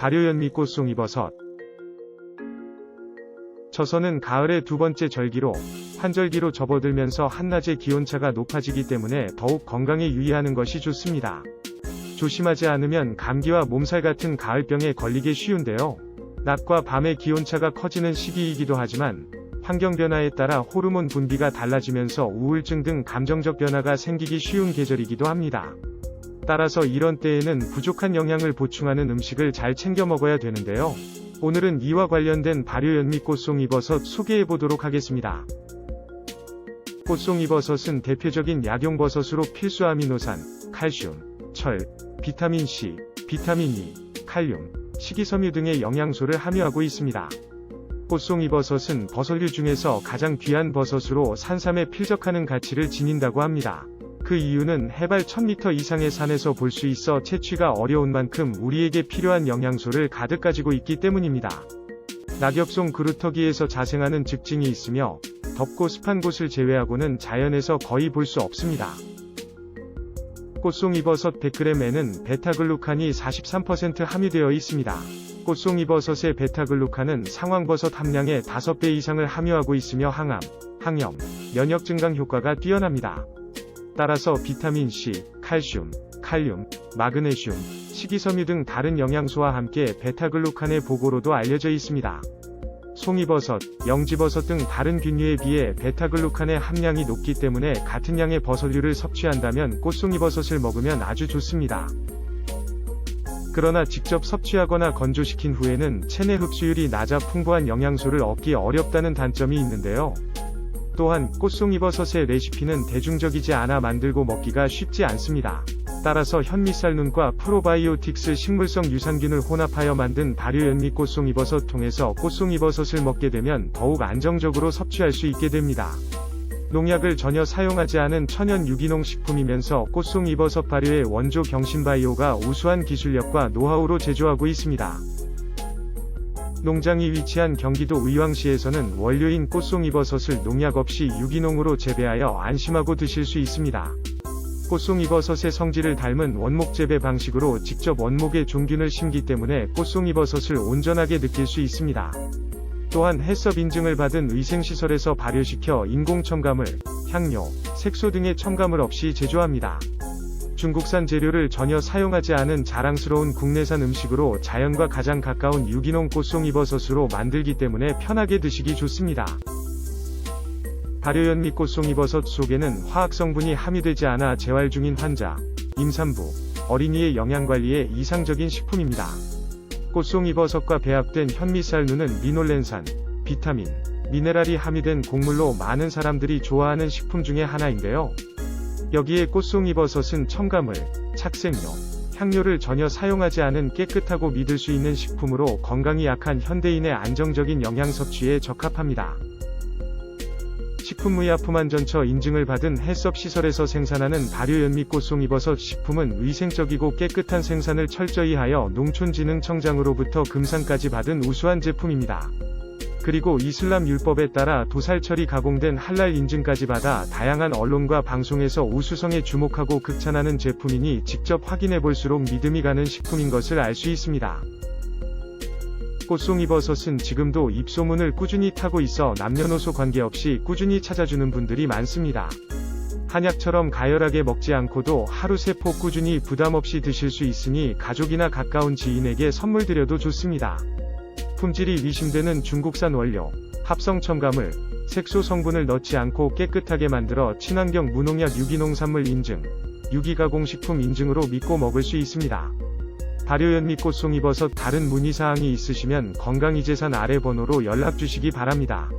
발효현미 꽃송이버섯. 처서는 가을의 두 번째 절기로 환절기로 접어들면서 한낮의 기온차가 높아지기 때문에 더욱 건강에 유의하는 것이 좋습니다. 조심하지 않으면 감기와 몸살 같은 가을병에 걸리기 쉬운데요. 낮과 밤의 기온차가 커지는 시기이기도 하지만 환경 변화에 따라 호르몬 분비가 달라지면서 우울증 등 감정적 변화가 생기기 쉬운 계절이기도 합니다. 따라서 이런 때에는 부족한 영양을 보충하는 음식을 잘 챙겨 먹어야 되는데요. 오늘은 이와 관련된 발효현미 꽃송이버섯 소개해보도록 하겠습니다. 꽃송이버섯은 대표적인 약용버섯으로 필수 아미노산, 칼슘, 철, 비타민C, 비타민 E, 칼륨, 식이섬유 등의 영양소를 함유하고 있습니다. 꽃송이버섯은 버섯류 중에서 가장 귀한 버섯으로 산삼에 필적하는 가치를 지닌다고 합니다. 그 이유는 해발 1000m 이상의 산에서 볼 수 있어 채취가 어려운 만큼 우리에게 필요한 영양소를 가득 가지고 있기 때문입니다. 낙엽송 그루터기에서 자생하는 특징이 있으며 덥고 습한 곳을 제외하고는 자연에서 거의 볼 수 없습니다. 꽃송이버섯 100g에는 베타글루칸이 43% 함유되어 있습니다. 꽃송이버섯의 베타글루칸은 상황버섯 함량의 5배 이상을 함유하고 있으며 항암, 항염, 면역 증강 효과가 뛰어납니다. 따라서 비타민C, 칼슘, 칼륨, 마그네슘, 식이섬유 등 다른 영양소와 함께 베타글루칸의 보고로도 알려져 있습니다. 송이버섯, 영지버섯 등 다른 균류에 비해 베타글루칸의 함량이 높기 때문에 같은 양의 버섯류를 섭취한다면 꽃송이버섯을 먹으면 아주 좋습니다. 그러나 직접 섭취하거나 건조시킨 후에는 체내 흡수율이 낮아 풍부한 영양소를 얻기 어렵다는 단점이 있는데요. 또한 꽃송이버섯의 레시피는 대중적이지 않아 만들고 먹기가 쉽지 않습니다. 따라서 현미쌀눈과 프로바이오틱스 식물성 유산균을 혼합하여 만든 발효현미 꽃송이버섯 통해서 꽃송이버섯을 먹게 되면 더욱 안정적으로 섭취할 수 있게 됩니다. 농약을 전혀 사용하지 않은 천연 유기농 식품이면서 꽃송이버섯 발효의 원조 경신바이오가 우수한 기술력과 노하우로 제조하고 있습니다. 농장이 위치한 경기도 의왕시에서는 원료인 꽃송이버섯을 농약 없이 유기농으로 재배하여 안심하고 드실 수 있습니다. 꽃송이버섯의 성질을 닮은 원목 재배 방식으로 직접 원목에 종균을 심기 때문에 꽃송이버섯을 온전하게 느낄 수 있습니다. 또한 해썹 인증을 받은 위생시설에서 발효시켜 인공 첨가물, 향료, 색소 등의 첨가물 없이 제조합니다. 중국산 재료를 전혀 사용하지 않은 자랑스러운 국내산 음식으로 자연과 가장 가까운 유기농 꽃송이버섯으로 만들기 때문에 편하게 드시기 좋습니다. 발효현미 꽃송이버섯 속에는 화학성분이 함유되지 않아 재활 중인 환자, 임산부, 어린이의 영양관리에 이상적인 식품입니다. 꽃송이버섯과 배합된 현미쌀눈은 리놀렌산, 비타민, 미네랄이 함유된 곡물로 많은 사람들이 좋아하는 식품 중에 하나인데요. 여기에 꽃송이버섯은 첨가물, 착색료, 향료를 전혀 사용하지 않은 깨끗하고 믿을 수 있는 식품으로 건강이 약한 현대인의 안정적인 영양 섭취에 적합합니다. 식품의약품안전처 인증을 받은 해썹 시설에서 생산하는 발효현미 꽃송이버섯 식품은 위생적이고 깨끗한 생산을 철저히 하여 농촌진흥청장으로부터 금상까지 받은 우수한 제품입니다. 그리고 이슬람 율법에 따라 도살 처리 가공된 할랄 인증까지 받아 다양한 언론과 방송에서 우수성에 주목하고 극찬하는 제품이니 직접 확인해 볼수록 믿음이 가는 식품인 것을 알 수 있습니다. 꽃송이버섯은 지금도 입소문을 꾸준히 타고 있어 남녀노소 관계없이 꾸준히 찾아주는 분들이 많습니다. 한약처럼 가열하게 먹지 않고도 하루 3포 꾸준히 부담없이 드실 수 있으니 가족이나 가까운 지인에게 선물 드려도 좋습니다. 품질이 의심되는 중국산 원료, 합성 첨가물, 색소 성분을 넣지 않고 깨끗하게 만들어 친환경 무농약 유기농산물 인증, 유기가공식품 인증으로 믿고 먹을 수 있습니다. 발효현미 꽃송이버섯 다른 문의사항이 있으시면 건강이재산 아래 번호로 연락주시기 바랍니다.